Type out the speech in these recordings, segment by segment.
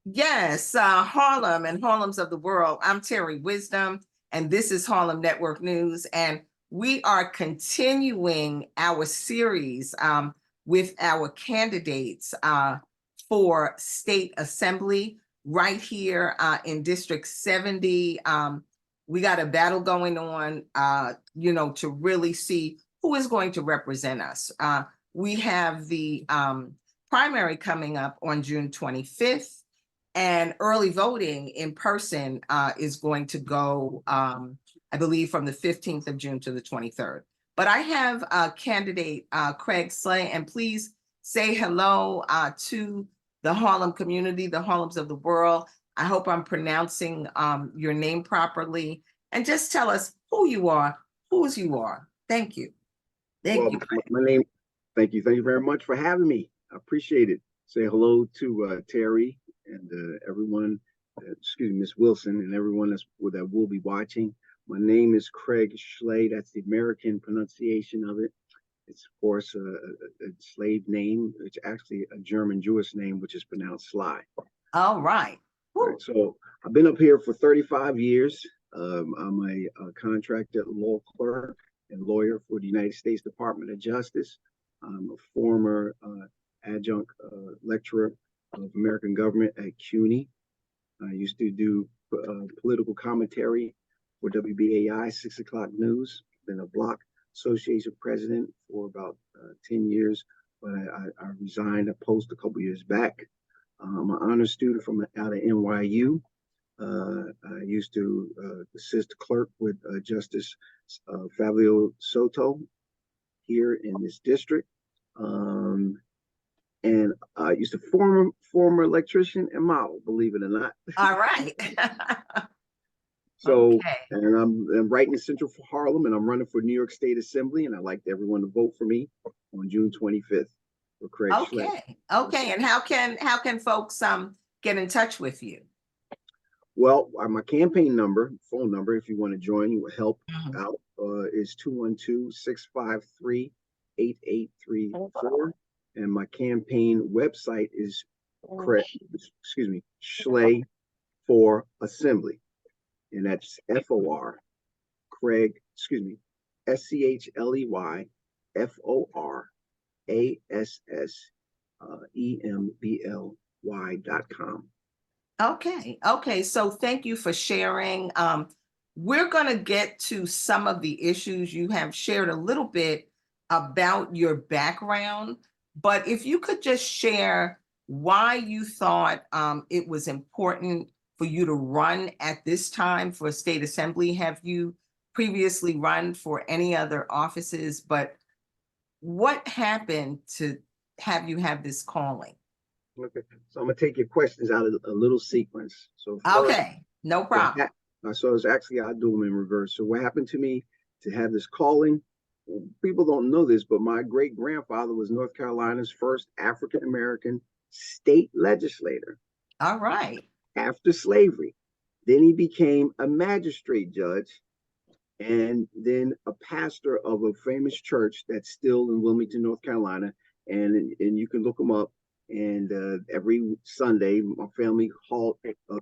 Yes, Harlem and Harlems of the world. I'm Terry Wisdom, and this is Harlem Network News. And we are continuing our series with our candidates for state assembly right here in District 70. We got a battle going on, to really see who is going to represent us. We have the primary coming up on June 25th. And early voting in person is going to go, I believe, from the 15th of June to the 23rd. But I have candidate Craig Schley, and please say hello to the Harlem community, the Harlems of the world. I hope I'm pronouncing your name properly. And just tell us who you are, whose you are. Thank you. Well, my name, thank you. Thank you very much for having me. I appreciate it. Say hello to Terry and everyone, excuse me, Miss Wilson and everyone that will be watching. My name is Craig Schley. That's the American pronunciation of it. It's, of course, a slave name. It's actually a German Jewish name, which is pronounced Sly. All right. Right. So I've been up here for 35 years. I'm a contracted law clerk and lawyer for the United States Department of Justice. I'm a former adjunct lecturer of American government at CUNY. I used to do political commentary for WBAI 6 o'clock news. Been a block association president for about 10 years, but I resigned a post a couple years back. I'm an honor student from out of NYU. I used to assist clerk with Justice Fabio Soto here in this district. And I used to former electrician and model, believe it or not. All right. So, okay. And I'm right in the central for Harlem, and I'm running for New York State Assembly, and I'd like everyone to vote for me on June 25th for Craig Schley. Okay. And how can folks get in touch with you? Well, my campaign number, phone number, if you want to join, you will help out, is 212-653-8834. And my campaign website is Schley for Assembly. And that's FOR, Craig, SCHLEY FORASSEMBLY.com. Okay. So thank you for sharing. We're going to get to some of the issues. You have shared a little bit about your background, but if you could just share why you thought it was important for you to run at this time for a state assembly. Have you previously run for any other offices? But what happened to have you have this calling? Okay, so I'm gonna take your questions out of a little sequence. So okay, no problem. So it's actually I'll do them in reverse. So what happened to me to have this calling? People don't know this, but my great grandfather was North Carolina's first African American state legislator. All right. After slavery, then he became a magistrate judge, and then a pastor of a famous church that's still in Wilmington, North Carolina, and you can look him up. And every Sunday, my family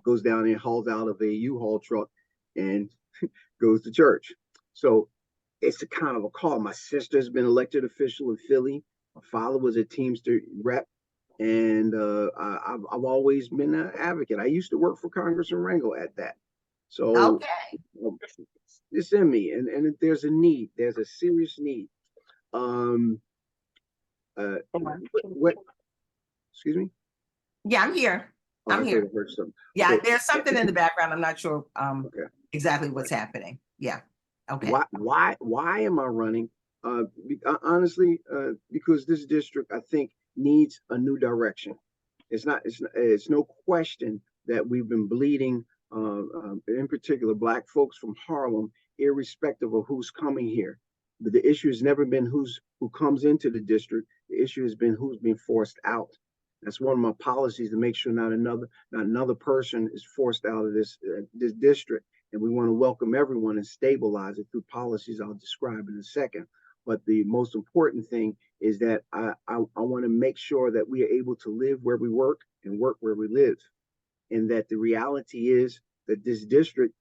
goes down and hauls out of a U-Haul truck and goes to church. So it's a kind of a call. My sister's been elected official in Philly. My father was a Teamster rep, and I've always been an advocate. I used to work for Congressman Rangel at that. So okay. It's in me, and there's a need. There's a serious need. What excuse me? Yeah, I'm here. I'm here. Yeah, okay. There's something in the background. I'm not sure exactly what's happening. Yeah. Okay. Why am I running? Honestly, because this district, I think, needs a new direction. It's no question that we've been bleeding, in particular, Black folks from Harlem, irrespective of who's coming here. But the issue has never been who comes into the district. The issue has been who's being forced out. That's one of my policies, to make sure not another person is forced out of this district. And we want to welcome everyone and stabilize it through policies I'll describe in a second. But the most important thing is that I want to make sure that we are able to live where we work and work where we live. and that the reality is that this district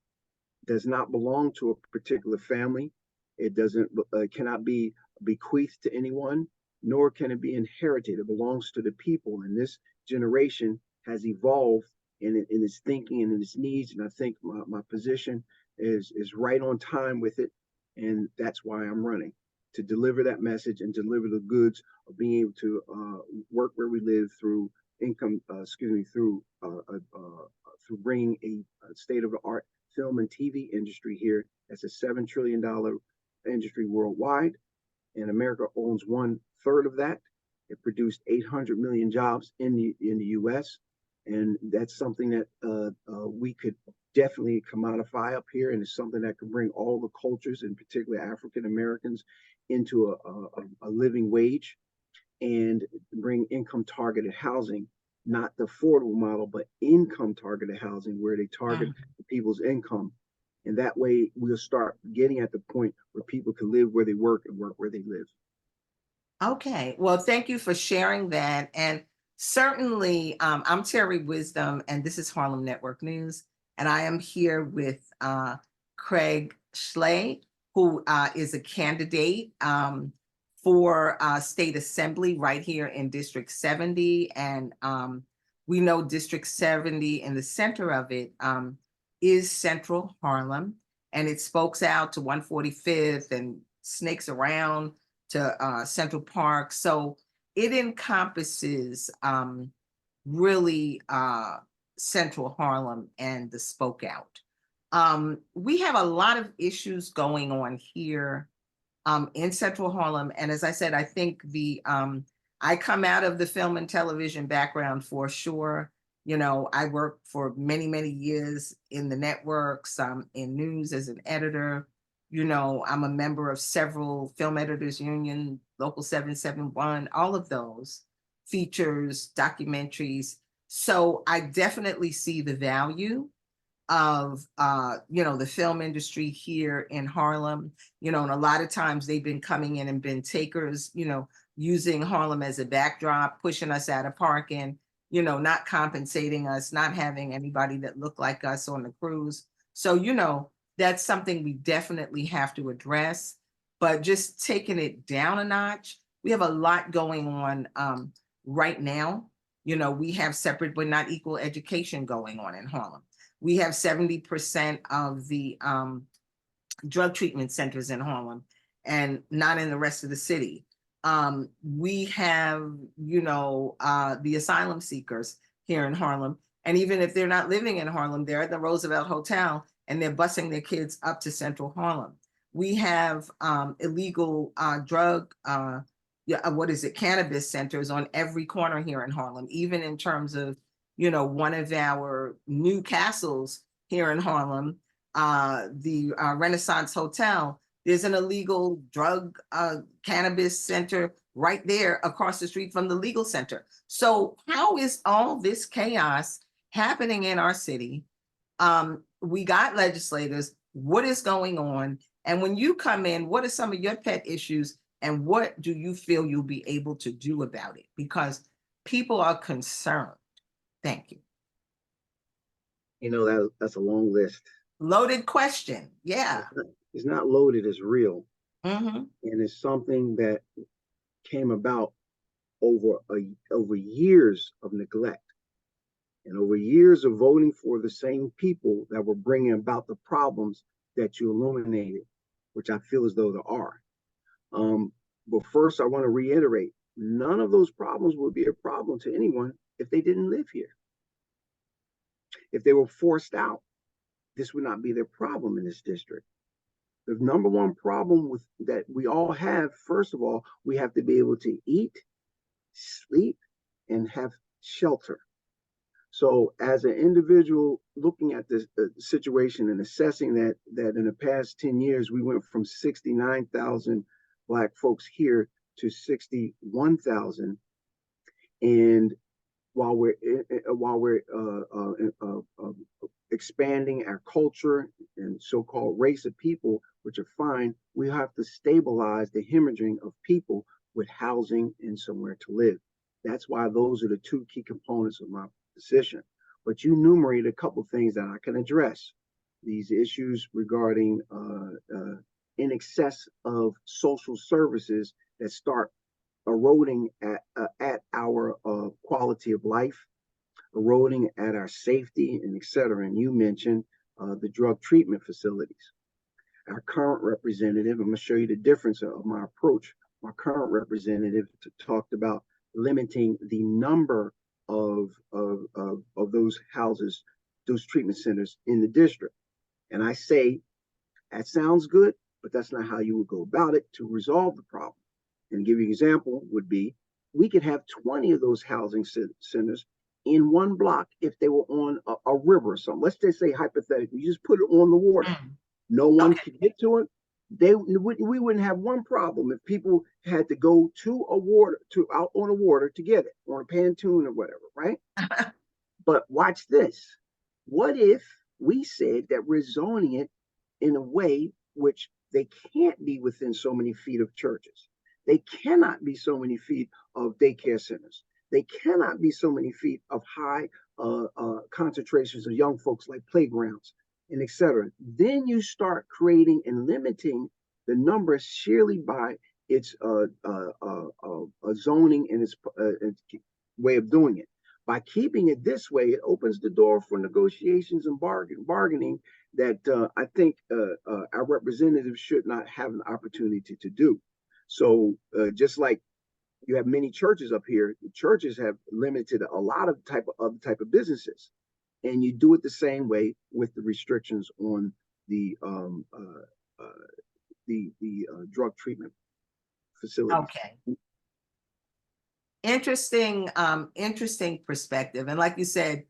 does not belong to a particular family. It doesn't cannot be bequeathed to anyone, nor can it be inherited. It belongs to the people, and this generation has evolved in its thinking and in its needs. And I think my position is right on time with it, and that's why I'm running, to deliver that message and deliver the goods of being able to work where we live through income. Through bringing a state of the art film and TV industry here. That's a $7 trillion industry worldwide, and America owns 1/3 of that. It produced 800 million jobs in the U.S., and that's something that we could definitely commodify up here, and it's something that can bring all the cultures, and particularly African Americans, into a living wage, and bring income targeted housing, not the affordable model, but income targeted housing, where they target people's income. And that way we'll start getting at the point where people can live where they work and work where they live. Okay, well, thank you for sharing that. And certainly, I'm Terri Wisdom, and this is Harlem Network News. And I am here with Craig Schley, who is a candidate for state assembly right here in District 70. And we know District 70, in the center of it, is Central Harlem, and it spokes out to 145th and snakes around to Central Park. So it encompasses really Central Harlem and the spoke out. We have a lot of issues going on here in Central Harlem. And as I said, I think I come out of the film and television background for sure. You know, I worked for many, many years in the networks, in news as an editor. You know, I'm a member of several film editors union, Local 771, all of those, features, documentaries. So I definitely see the value of the film industry here in Harlem. And a lot of times they've been coming in and been takers, using Harlem as a backdrop, pushing us out of parking, not compensating us, not having anybody that looked like us on the cruise. So, that's something we definitely have to address. But just taking it down a notch, we have a lot going on right now. We have separate but not equal education going on in Harlem. We have 70% of the drug treatment centers in Harlem, and not in the rest of the city. We have, the asylum seekers here in Harlem. And even if they're not living in Harlem, they're at the Roosevelt Hotel and they're busing their kids up to Central Harlem. We have illegal drug, cannabis centers on every corner here in Harlem, even in terms of, one of our new castles here in Harlem, the Renaissance Hotel. There's an illegal drug cannabis center right there across the street from the legal center. So how is all this chaos happening in our city? We got legislators. What is going on? And when you come in, what are some of your pet issues, and what do you feel you'll be able to do about it? Because people are concerned. Thank you. That's a long list. Loaded question. Yeah. It's not loaded, it's real. Mm-hmm. And it's something that came about over years of neglect, and over years of voting for the same people that were bringing about the problems that you illuminated, which I feel as though there are. But first, I want to reiterate, none of those problems would be a problem to anyone if they didn't live here. If they were forced out, this would not be their problem in this district. The number one problem that we all have, first of all, we have to be able to eat, sleep, and have shelter. So as an individual looking at this situation and assessing that in the past 10 years, we went from 69,000 Black folks here to 61,000. And while we're expanding our culture and so-called race of people, which are fine, we have to stabilize the hemorrhaging of people with housing and somewhere to live. That's why those are the two key components of my position. but you enumerated a couple of things that I can address. These issues regarding in excess of social services that start eroding at our quality of life, eroding at our safety, and et cetera. And you mentioned the drug treatment facilities. Our current representative, I'm going to show you the difference of my approach. My current representative talked about limiting the number of those houses, those treatment centers in the district. And I say, that sounds good, but that's not how you would go about it to resolve the problem. And give you an example would be, we could have 20 of those housing centers in one block if they were on a river or something. Let's just say hypothetically, you just put it on the water. No one could get to it. We wouldn't have one problem if people had to go to out on the water to get it, on a pontoon or whatever, right? But watch this. What if we said that we're zoning it in a way which they can't be within so many feet of churches? They cannot be so many feet of daycare centers. They cannot be so many feet of high concentrations of young folks like playgrounds and et cetera. Then you start creating and limiting the numbers sheerly by its zoning and its way of doing it. By keeping it this way, it opens the door for negotiations and bargaining that I think our representatives should not have an opportunity to do. So just like you have many churches up here, the churches have limited a lot of type of businesses, and you do it the same way with the restrictions on the drug treatment facilities. Okay. Interesting perspective. And like you said,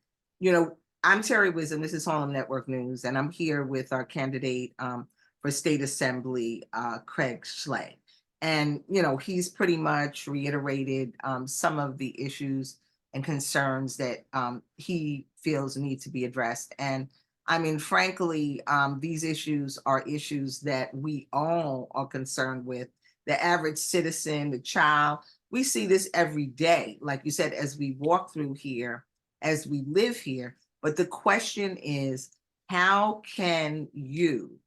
I'm Terri Wisdom. This is Harlem Network News, and I'm here with our candidate for State Assembly, Craig Schley. And, he's pretty much reiterated some of the issues and concerns that he feels need to be addressed. And I mean, frankly, these issues are issues that we all are concerned with. The average citizen, the child, we see this every day, like you said, as we walk through here, as we live here. But the question is, how can you,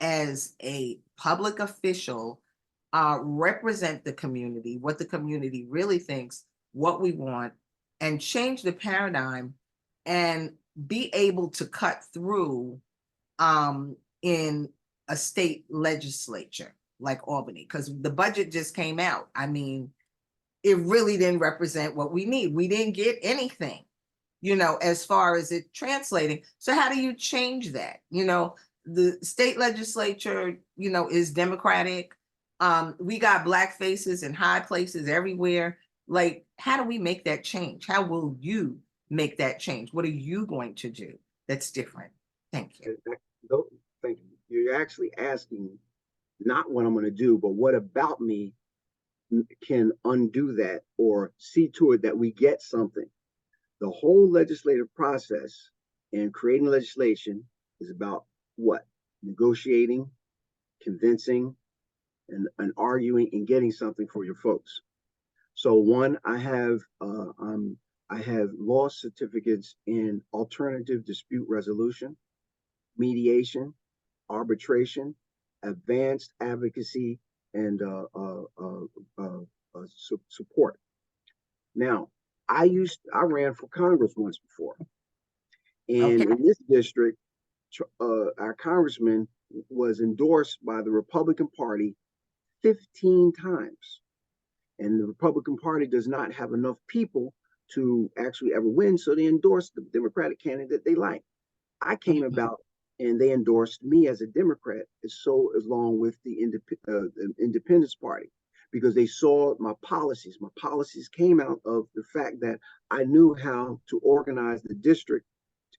as a public official, represent the community, what the community really thinks, what we want, and change the paradigm and be able to cut through in a state legislature like Albany? Because the budget just came out. I mean, it really didn't represent what we need. We didn't get anything, as far as it translating. So how do you change that? The state legislature, is Democratic. We got black faces in high places everywhere. Like, how do we make that change? How will you make that change? What are you going to do that's different? Thank you. Thank you. You're actually asking not what I'm going to do, but what about me can undo that or see to it that we get something. The whole legislative process and creating legislation is about what? Negotiating, convincing, and arguing and getting something for your folks. So one, I have law certificates in alternative dispute resolution, mediation, arbitration, advanced advocacy, and support. Now, I ran for Congress once before, and in this district, our congressman was endorsed by the Republican Party 15 times, and the Republican Party does not have enough people to actually ever win, so they endorsed the Democratic candidate they like. I came about, and they endorsed me as a Democrat, along with the Independence Party, because they saw my policies. My policies came out of the fact that I knew how to organize the district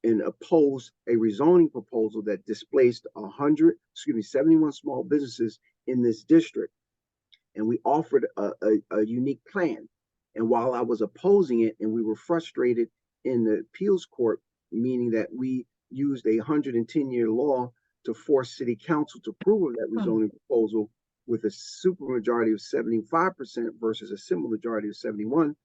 and oppose a rezoning proposal that displaced 71 small businesses in this district. And we offered a unique plan. And while I was opposing it, and we were frustrated in the appeals court, meaning that we used a 110-year law to force city council to approve of that rezoning proposal with a supermajority of 75% versus a simple majority of 71,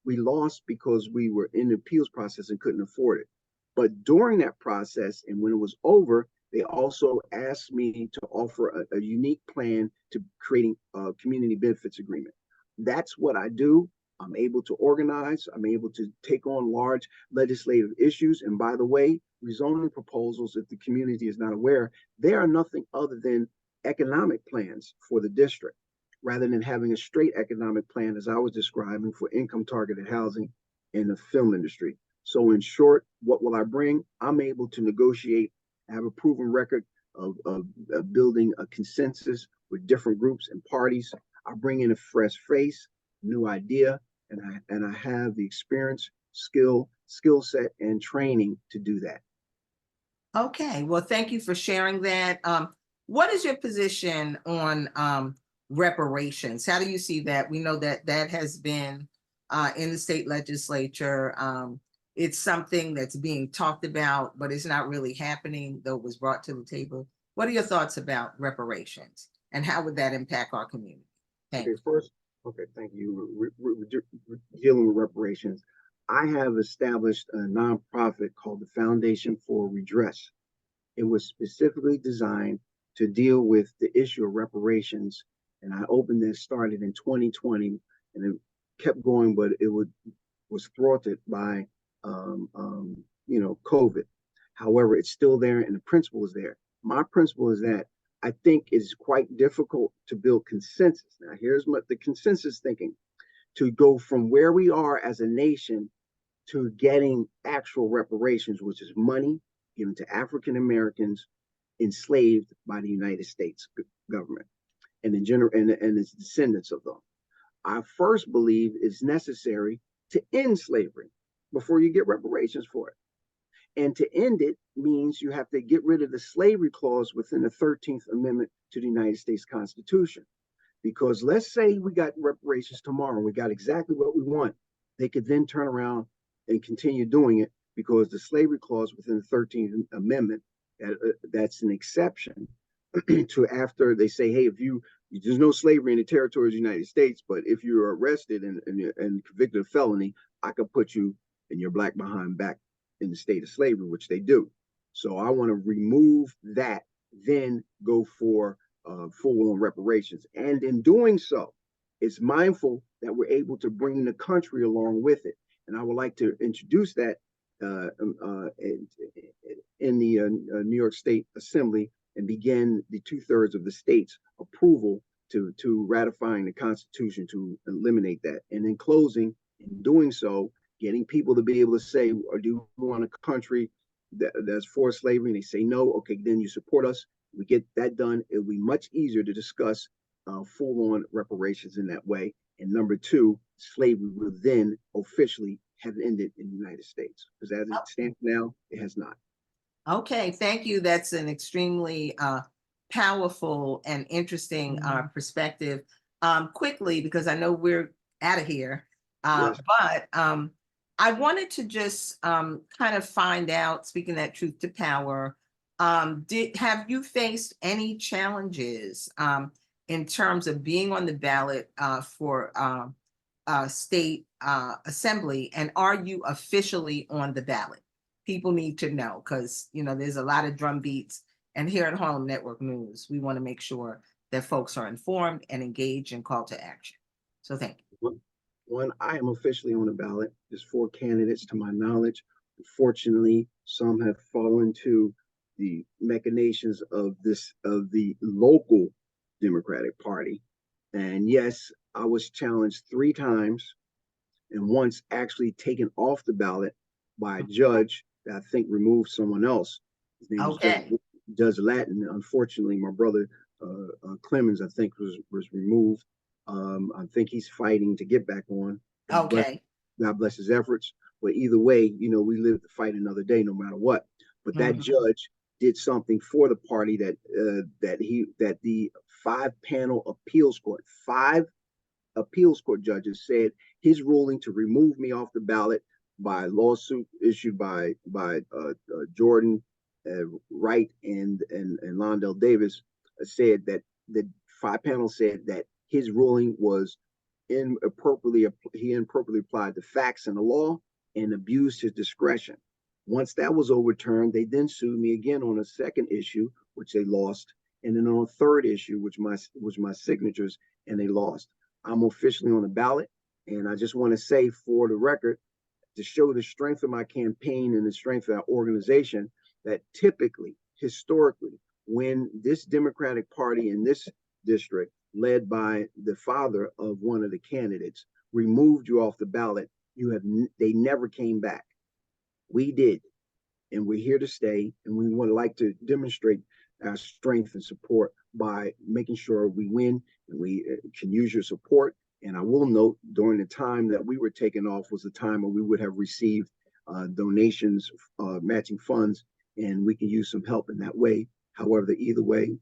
We lost because we were in the appeals process and couldn't afford it. But during that process, and when it was over, they also asked me to offer a unique plan to creating a community benefits agreement. That's what I do. I'm able to organize. I'm able to take on large legislative issues. And by the way, rezoning proposals, if the community is not aware, they are nothing other than economic plans for the district, rather than having a straight economic plan, as I was describing, for income targeted housing in the film industry. So, in short, what will I bring? I'm able to negotiate, have a proven record of building a consensus with different groups and parties. I bring in a fresh face, new idea, and I have the experience, skill set, and training to do that. Okay, well, thank you for sharing that. What is your position on reparations? How do you see that? We know that that has been in the state legislature. It's something that's being talked about, but it's not really happening, though it was brought to the table. What are your thoughts about reparations, and how would that impact our community? Thank you. First, thank you. Dealing with reparations, I have established a nonprofit called the Foundation for Redress. It was specifically designed to deal with the issue of reparations, and I opened this, started in 2020, and it kept going, but it was thwarted by COVID. However, it's still there, and the principle is there. My principle is that I think it's quite difficult to build consensus. Now, here's the consensus thinking: to go from where we are as a nation to getting actual reparations, which is money given to African Americans enslaved by the United States government and its descendants of them. I first believe it's necessary to end slavery before you get reparations for it. And to end it means you have to get rid of the slavery clause within the 13th Amendment to the United States Constitution. Because let's say we got reparations tomorrow and we got exactly what we want, they could then turn around and continue doing it because the slavery clause within the 13th Amendment, that's an exception to after they say, hey, there's no slavery in the territories of the United States, but if you're arrested and convicted of felony, I could put you and your black behind back in the state of slavery, which they do. So I want to remove that, then go for full-on reparations. And in doing so, it's mindful that we're able to bring the country along with it. And I would like to introduce that in the New York State Assembly and begin the 2/3 of the state's approval to ratifying the Constitution to eliminate that. And in closing, in doing so, getting people to be able to say, or do you want a country that's for slavery? And they say no, okay, then you support us. We get that done. It'll be much easier to discuss full-on reparations in that way. And number two, slavery will then officially have ended in the United States, because as it stands now, it has not. Okay, thank you. That's an extremely powerful and interesting perspective. Quickly, because I know we're out of here, Yes. but I wanted to just kind of find out, speaking that truth to power, have you faced any challenges in terms of being on the ballot for state assembly, and are you officially on the ballot? People need to know, because there's a lot of drum beats, and here at Harlem Network News, we want to make sure that folks are informed and engaged and call to action. So thank you. One, I am officially on the ballot. There's 4 candidates to my knowledge. Unfortunately, some have fallen to the machinations of the local Democratic Party. And yes, I was challenged 3 times and once actually taken off the ballot by a judge that I think removed someone else. His name was Judge Latin. Unfortunately, my brother Clemens, I think, was removed. I think he's fighting to get back on. Okay. God bless his efforts. But either way, we live to fight another day, no matter what. But that judge did something for the party that the 5-panel appeals court, 5 appeals court judges said his ruling to remove me off the ballot by lawsuit issued by Jordan Wright and Londell Davis said that the 5 panel said that his ruling was inappropriately applied the facts and the law and abused his discretion. Once that was overturned, they then sued me again on a second issue, which they lost, and then on a third issue, which was my signatures, and they lost. I'm officially on the ballot, and I just want to say for the record, to show the strength of my campaign and the strength of our organization, that typically, historically, when this Democratic Party in this district, led by the father of one of the candidates, removed you off the ballot, they never came back. We did, and we're here to stay, and we would like to demonstrate our strength and support by making sure we win, and we can use your support. And I will note, during the time that we were taken off was the time when we would have received donations, matching funds, and we can use some help in that way. However, either way,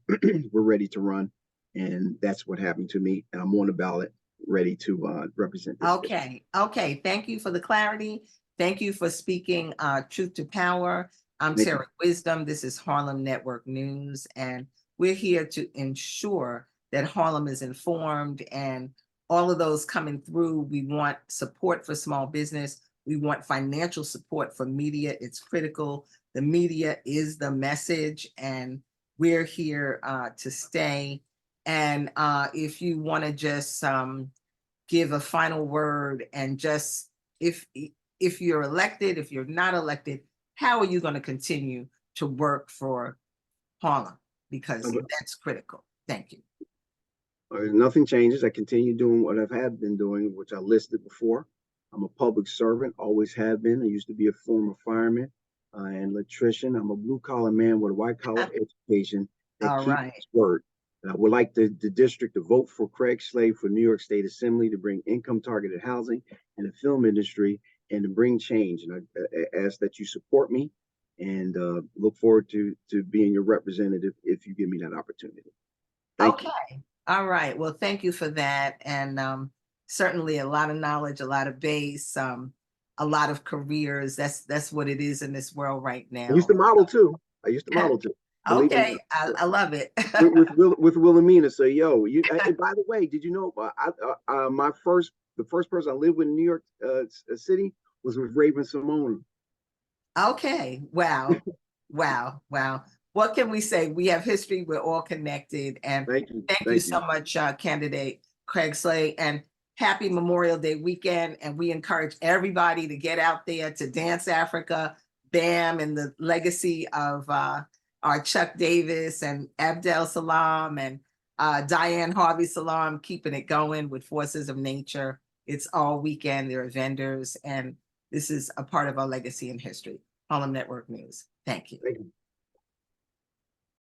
we're ready to run, and that's what happened to me. And I'm on the ballot, ready to represent this. Okay. Okay. Thank you for the clarity. Thank you for speaking truth to power. I'm Terri Wisdom. This is Harlem Network News, and we're here to ensure that Harlem is informed, and all of those coming through. We want support for small business. We want financial support for media. It's critical. The media is the message, and we're here to stay. And if you want to just give a final word, and just if you're elected, if you're not elected, how are you going to continue to work for Harlem? Because that's critical. Thank you. Nothing changes. I continue doing what I've been doing, which I listed before. I'm a public servant, always have been. I used to be a former fireman and electrician. I'm a blue collar man with a white collar education that keeps his word. And I would like the district to vote for Craig Schley for New York State Assembly to bring income targeted housing in the film industry and to bring change. And I ask that you support me, and look forward to being your representative if you give me that opportunity. Thank you. All right. Well, thank you for that. And certainly a lot of knowledge, a lot of base, a lot of careers. That's what it is in this world right now. I used to model too. Okay, I love it. with Wilhelmina. So, yo, and by the way, did you know the first person I lived with in New York City was with Raven Simone. Okay. Wow. Wow. What can we say? We have history. We're all connected. And thank you so much, candidate Craig Schley. And happy Memorial Day weekend. And we encourage everybody to get out there to Dance Africa, BAM, and the legacy of our Chuck Davis and Abdel Salam and Diane Harvey Salam, keeping it going with Forces of Nature. It's all weekend. There are vendors, and this is a part of our legacy and history. Harlem Network News. Thank you.